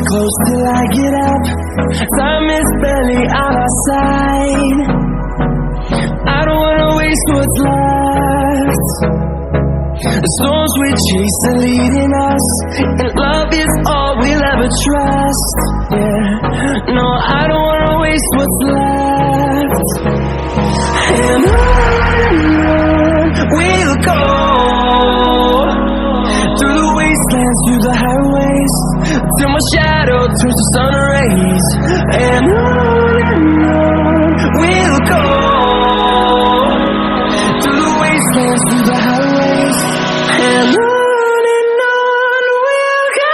close till I get up. Time is barely on our side. I don't wanna waste what's left. The storms we chase are leading us, and love is all we'll ever trust. Yeah, no, I don't wanna waste what's left. And on we'll go, through the wastelands, through the highways, till my shadow turns to sun rays. And on we'll go, through the wastelands, through the highways, and on we'll go.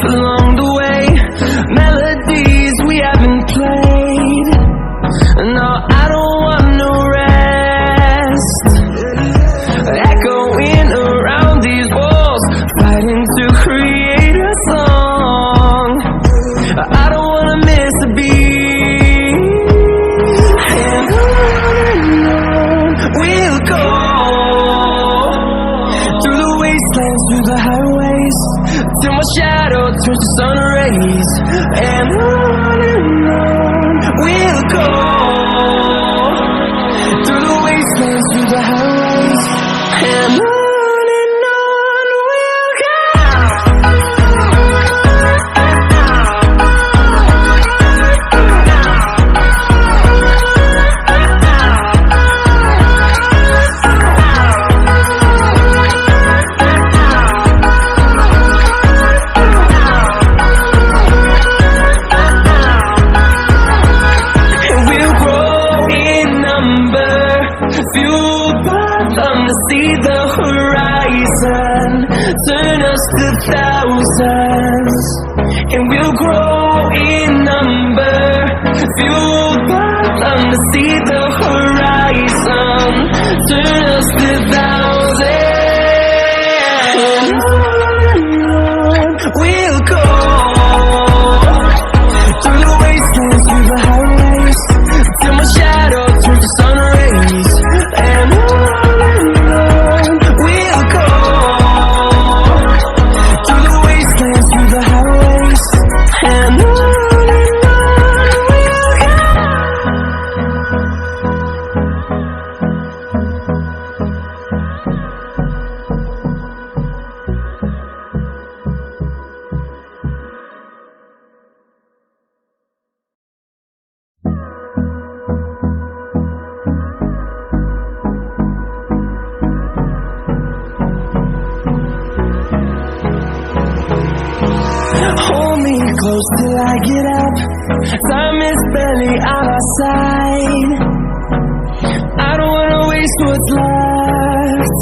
Along the way, melodies we haven't played. No, I don't want no rest. Echoing around these walls, fighting to create a song. I don't wanna miss a beat. And on we'll go, through the wastelands, through the highways, till my shadow turns to sun rays. And on we'll go, through the wastelands, through the highways, and on we'll go. Fueled by them to see the horizon, turn us to thousands, and we'll grow in number. Fueled by them to see the horizon, turn us to thousands, and on we'll go, through the wastelands, through the highways, till my shadow turns to sun rays. And on we'll go, through the wastelands, through the highways, and on we'll go. Hold me close till I get up. Time is barely on our side. I don't wanna waste what's left.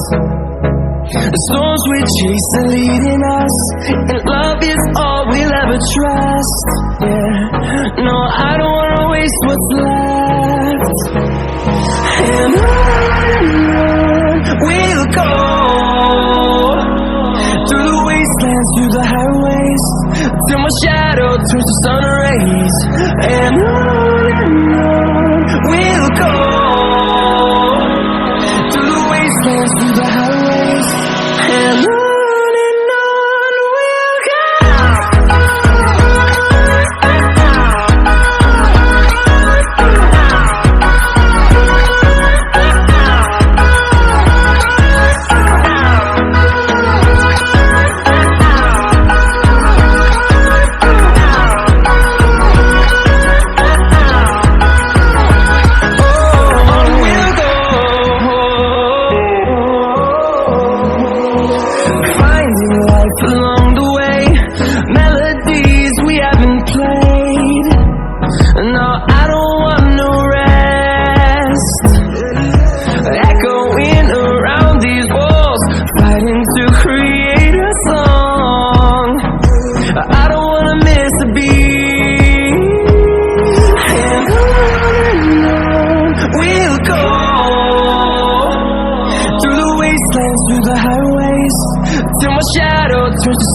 The storms we chase are leading us, and love is all we'll ever trust. Yeah, no, I don't wanna waste what's left. And on we'll go, through the wastelands, through the highways, till my shadow turns to sun rays. And on we'll go, through the wastelands, through the highways, and on we'll go.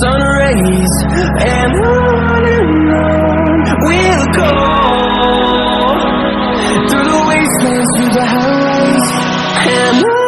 sun rays, and on we'll go, through the wastelands, through the highways, and on.